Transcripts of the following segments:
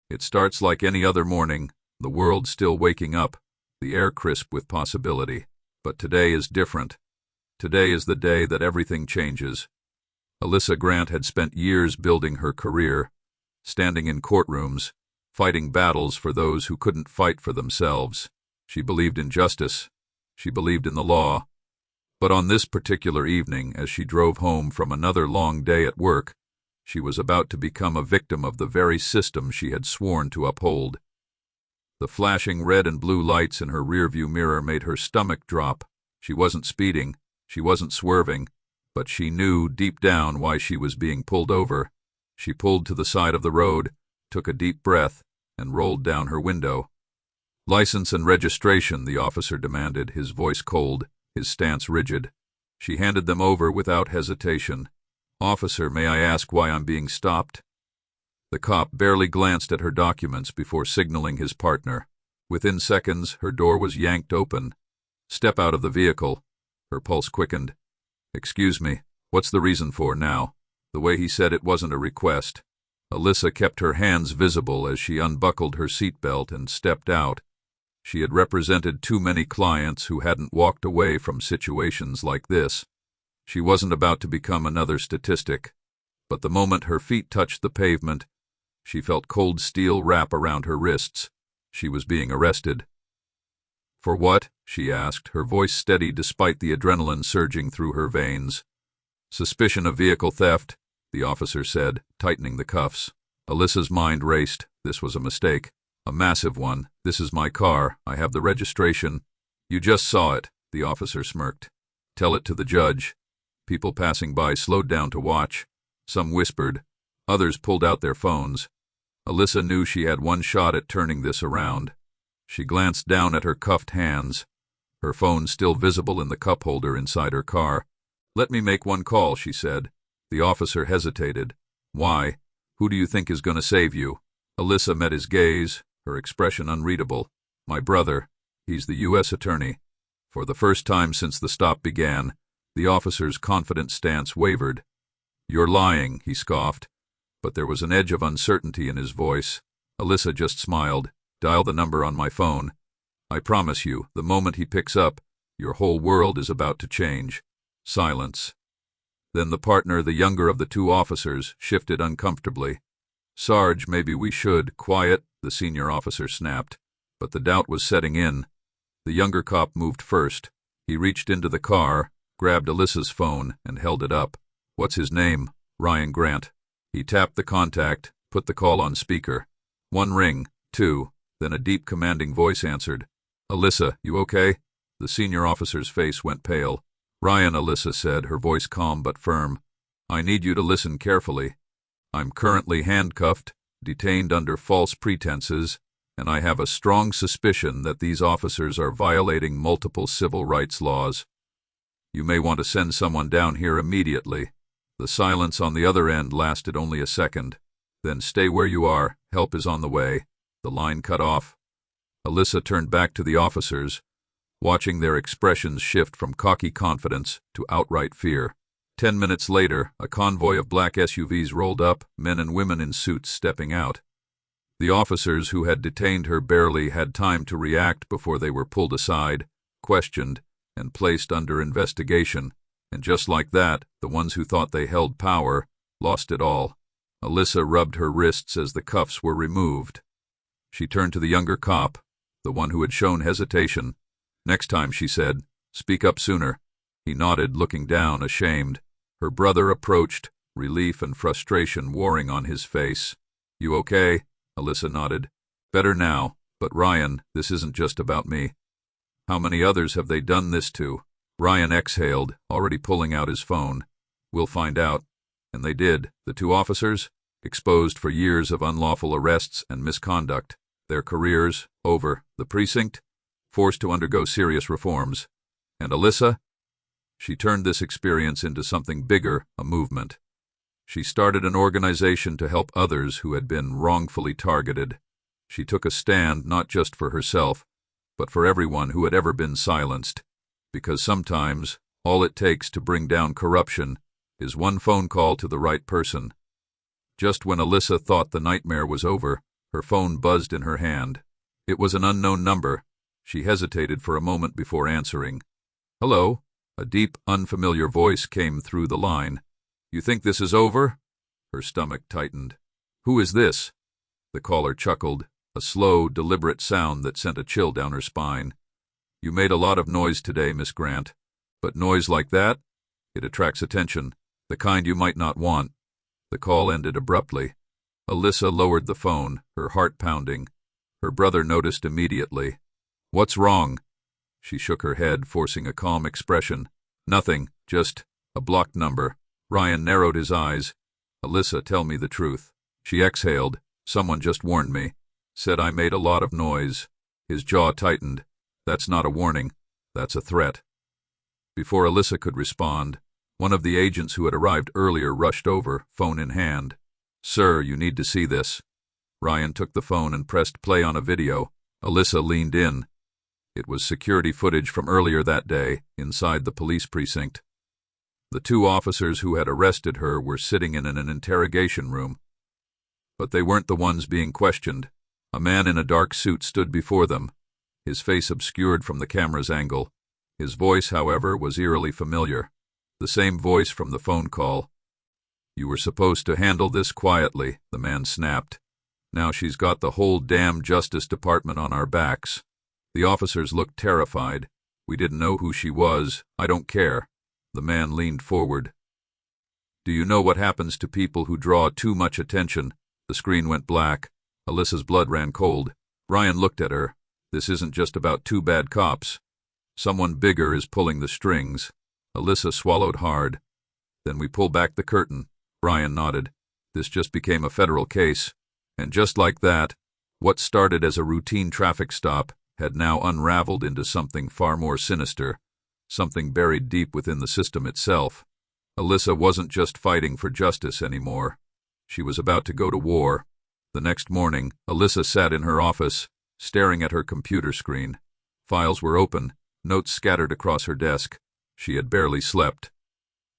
It starts like any other morning, the world still waking up, the air crisp with possibility. But today is different. Today is the day that everything changes. Alyssa Grant had spent years building her career, standing in courtrooms, fighting battles for those who couldn't fight for themselves. She believed in justice. She believed in the law. But on this particular evening, as she drove home from another long day at work, she was about to become a victim of the very system she had sworn to uphold. The flashing red and blue lights in her rearview mirror made her stomach drop. She wasn't speeding, she wasn't swerving, but she knew deep down why she was being pulled over. She pulled to the side of the road, took a deep breath, and rolled down her window. "License and registration," the officer demanded, his voice cold, his stance rigid. She handed them over without hesitation. "Officer, may I ask why I'm being stopped?" The cop barely glanced at her documents before signaling his partner. Within seconds, her door was yanked open. "Step out of the vehicle." Her pulse quickened. "Excuse me, what's the reason for now?" The way he said it wasn't a request. Alyssa kept her hands visible as she unbuckled her seatbelt and stepped out. She had represented too many clients who hadn't walked away from situations like this. She wasn't about to become another statistic. But the moment her feet touched the pavement, she felt cold steel wrap around her wrists. She was being arrested. "For what?" she asked, her voice steady despite the adrenaline surging through her veins. "Suspicion of vehicle theft," the officer said, tightening the cuffs. Alyssa's mind raced. This was a mistake. A massive one. "This is my car. I have the registration." "You just saw it," the officer smirked. "Tell it to the judge." People passing by slowed down to watch. Some whispered. Others pulled out their phones. Alyssa knew she had one shot at turning this around. She glanced down at her cuffed hands, her phone still visible in the cup holder inside her car. "Let me make one call," she said. The officer hesitated. "Why? Who do you think is going to save you?" Alyssa met his gaze, her expression unreadable. "My brother. He's the U.S. attorney." For the first time since the stop began, the officer's confident stance wavered. "You're lying," he scoffed, but there was an edge of uncertainty in his voice. Alyssa just smiled. "Dial the number on my phone. I promise you, the moment he picks up, your whole world is about to change." Silence. Then the partner, the younger of the two officers, shifted uncomfortably. "Sarge, maybe we should." "Quiet," the senior officer snapped, but the doubt was setting in. The younger cop moved first. He reached into the car, grabbed Alyssa's phone, and held it up. "What's his name?" "Ryan Grant." He tapped the contact, put the call on speaker. One ring, two, then a deep commanding voice answered. "Alyssa, you okay?" The senior officer's face went pale. "Ryan," Alyssa said, her voice calm but firm. "I need you to listen carefully. I'm currently handcuffed, detained under false pretenses, and I have a strong suspicion that these officers are violating multiple civil rights laws. You may want to send someone down here immediately." The silence on the other end lasted only a second. "Then stay where you are. Help is on the way." The line cut off. Alyssa turned back to the officers, watching their expressions shift from cocky confidence to outright fear. 10 minutes later, a convoy of black SUVs rolled up, men and women in suits stepping out. The officers who had detained her barely had time to react before they were pulled aside, questioned, and placed under investigation. And just like that, the ones who thought they held power lost it all. Alyssa rubbed her wrists as the cuffs were removed. She turned to the younger cop, the one who had shown hesitation. "Next time," she said, "speak up sooner." He nodded, looking down, ashamed. Her brother approached, relief and frustration warring on his face. "You okay?" Alyssa nodded. "Better now, but Ryan, this isn't just about me." "How many others have they done this to?" Ryan exhaled, already pulling out his phone. "We'll find out." And they did. The two officers, exposed for years of unlawful arrests and misconduct. Their careers, over. The precinct, forced to undergo serious reforms. And Alyssa? She turned this experience into something bigger, a movement. She started an organization to help others who had been wrongfully targeted. She took a stand not just for herself, but for everyone who had ever been silenced. Because sometimes, all it takes to bring down corruption is one phone call to the right person. Just when Alyssa thought the nightmare was over, Her phone buzzed in her hand. It was an unknown number. She hesitated for a moment before answering. "Hello?" A deep, unfamiliar voice came through the line. "You think this is over?" Her stomach tightened. "Who is this?" The caller chuckled, a slow, deliberate sound that sent a chill down her spine. "You made a lot of noise today, Miss Grant. But noise like that? It attracts attention, the kind you might not want." The call ended abruptly. Alyssa lowered the phone, her heart pounding. Her brother noticed immediately. "What's wrong?" She shook her head, forcing a calm expression. "Nothing, just a blocked number." Ryan narrowed his eyes. "Alyssa, tell me the truth." She exhaled. "Someone just warned me. Said I made a lot of noise." His jaw tightened. "That's not a warning. That's a threat." Before Alyssa could respond, one of the agents who had arrived earlier rushed over, phone in hand. "Sir, you need to see this." Ryan took the phone and pressed play on a video. Alyssa leaned in. It was security footage from earlier that day, inside the police precinct. The two officers who had arrested her were sitting in an interrogation room. But they weren't the ones being questioned. A man in a dark suit stood before them, his face obscured from the camera's angle. His voice, however, was eerily familiar. The same voice from the phone call. "You were supposed to handle this quietly," the man snapped. "Now she's got the whole damn Justice Department on our backs." The officers looked terrified. "We didn't know who she was. I don't care." The man leaned forward. "Do you know what happens to people who draw too much attention?" The screen went black. Alyssa's blood ran cold. Ryan looked at her. "This isn't just about two bad cops. Someone bigger is pulling the strings." Alyssa swallowed hard. "Then we pull back the curtain." Ryan nodded. "This just became a federal case. And just like that, what started as a routine traffic stop had now unraveled into something far more sinister, something buried deep within the system itself. Alyssa wasn't just fighting for justice anymore. She was about to go to war. The next morning, Alyssa sat in her office, staring at her computer screen. Files were open, notes scattered across her desk. She had barely slept.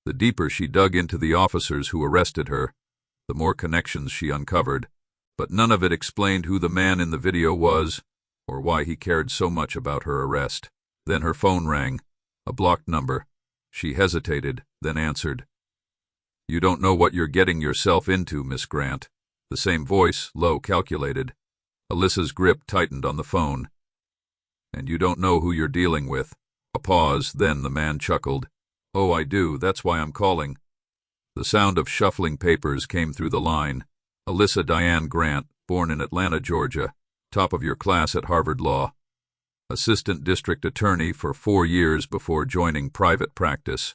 The deeper she dug into the officers who arrested her, the more connections she uncovered. But none of it explained who the man in the video was, or why he cared so much about her arrest. Then her phone rang, a blocked number. She hesitated, then answered. "You don't know what you're getting yourself into, Miss Grant." The same voice, low, calculated. Alyssa's grip tightened on the phone. "And you don't know who you're dealing with." A pause, then the man chuckled. "Oh, I do, that's why I'm calling." The sound of shuffling papers came through the line. "Alyssa Diane Grant, born in Atlanta, Georgia, top of your class at Harvard Law. Assistant district attorney for 4 years before joining private practice.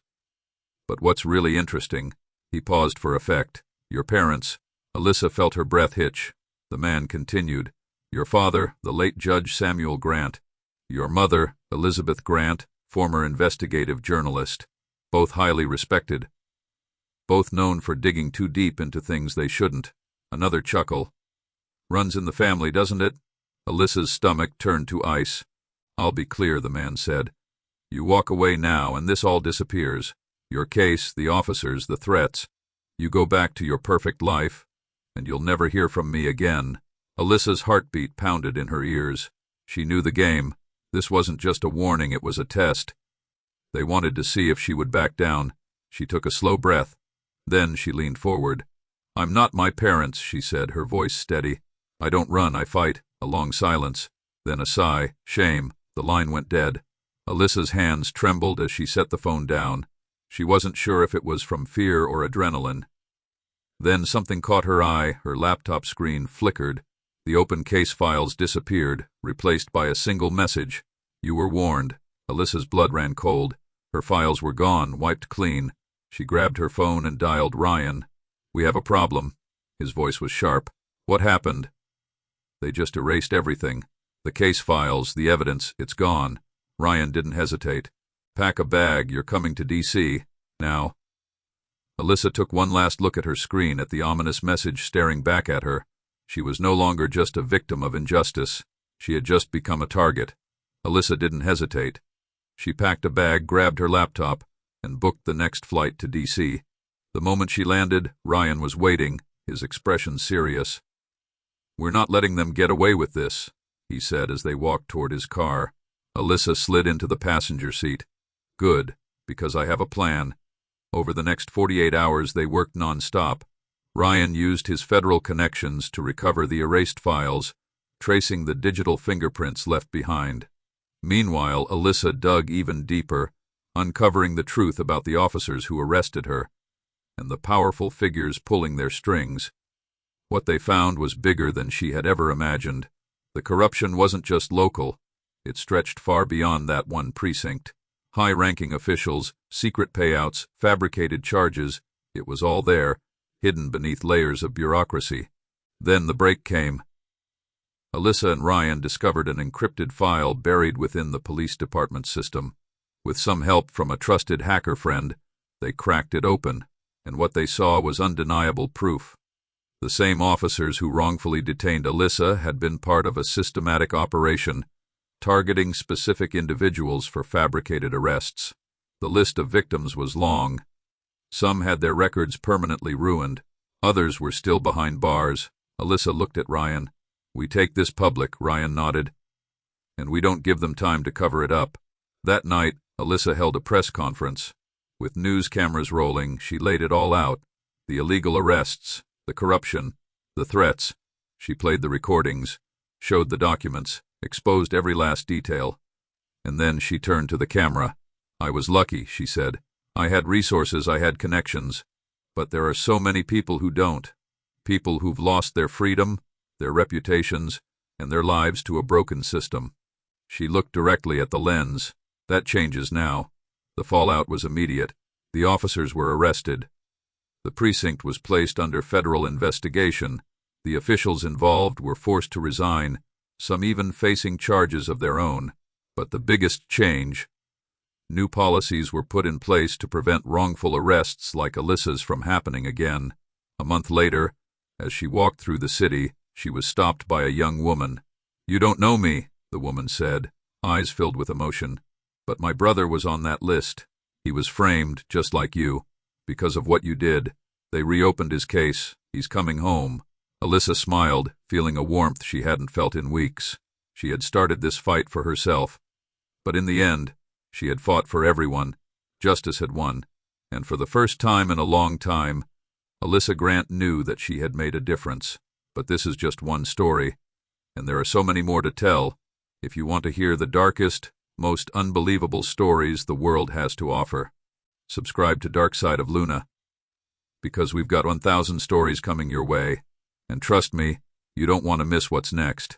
But what's really interesting," he paused for effect, "your parents." Alyssa felt her breath hitch. The man continued. "Your father, the late Judge Samuel Grant. Your mother, Elizabeth Grant, former investigative journalist. Both highly respected. Both known for digging too deep into things they shouldn't." Another chuckle. "Runs in the family, doesn't it?" Alyssa's stomach turned to ice. "I'll be clear," the man said. "You walk away now and this all disappears. Your case, the officers, the threats. You go back to your perfect life, and you'll never hear from me again." Alyssa's heartbeat pounded in her ears. She knew the game. This wasn't just a warning, it was a test. They wanted to see if she would back down. She took a slow breath. Then she leaned forward. "I'm not my parents," she said, her voice steady. "I don't run, I fight." A long silence. Then a sigh. "Shame." The line went dead. Alyssa's hands trembled as she set the phone down. She wasn't sure if it was from fear or adrenaline. Then something caught her eye. Her laptop screen flickered. The open case files disappeared, replaced by a single message. "You were warned." Alyssa's blood ran cold. Her files were gone, wiped clean. She grabbed her phone and dialed Ryan. "We have a problem." His voice was sharp. "What happened?" "They just erased everything. The case files, the evidence, it's gone." Ryan didn't hesitate. "Pack a bag, you're coming to D.C. now." Alyssa took one last look at her screen, at the ominous message staring back at her. She was no longer just a victim of injustice. She had just become a target. Alyssa didn't hesitate. She packed a bag, grabbed her laptop, and booked the next flight to D.C. The moment she landed, Ryan was waiting, his expression serious. "We're not letting them get away with this," he said as they walked toward his car. Alyssa slid into the passenger seat. "Good, because I have a plan." Over the next 48 hours they worked non-stop. Ryan used his federal connections to recover the erased files, tracing the digital fingerprints left behind. Meanwhile, Alyssa dug even deeper, uncovering the truth about the officers who arrested her, and the powerful figures pulling their strings. What they found was bigger than she had ever imagined. The corruption wasn't just local. It stretched far beyond that one precinct. High-ranking officials, secret payouts, fabricated charges, it was all there, hidden beneath layers of bureaucracy. Then the break came. Alyssa and Ryan discovered an encrypted file buried within the police department system. With some help from a trusted hacker friend, they cracked it open, and what they saw was undeniable proof. The same officers who wrongfully detained Alyssa had been part of a systematic operation, targeting specific individuals for fabricated arrests. The list of victims was long. Some had their records permanently ruined. Others were still behind bars. Alyssa looked at Ryan. "We take this public," Ryan nodded, "and we don't give them time to cover it up." That night, Alyssa held a press conference. With news cameras rolling, she laid it all out. The illegal arrests, the corruption, the threats. She played the recordings, showed the documents, exposed every last detail. And then she turned to the camera. "I was lucky," she said. "I had resources, I had connections. But there are so many people who don't. People who've lost their freedom, their reputations, and their lives to a broken system." She looked directly at the lens. "That changes now." The fallout was immediate. The officers were arrested. The precinct was placed under federal investigation. The officials involved were forced to resign, some even facing charges of their own. But the biggest change: new policies were put in place to prevent wrongful arrests like Alyssa's from happening again. A month later, as she walked through the city, she was stopped by a young woman. "You don't know me," the woman said, eyes filled with emotion. "But my brother was on that list. He was framed, just like you, because of what you did. They reopened his case. He's coming home." Alyssa smiled, feeling a warmth she hadn't felt in weeks. She had started this fight for herself. But in the end, she had fought for everyone. Justice had won. And for the first time in a long time, Alyssa Grant knew that she had made a difference. But this is just one story. And there are so many more to tell. If you want to hear the darkest, most unbelievable stories the world has to offer, subscribe to Dark Side of Luna, because we've got 1,000 stories coming your way. And trust me, you don't want to miss what's next.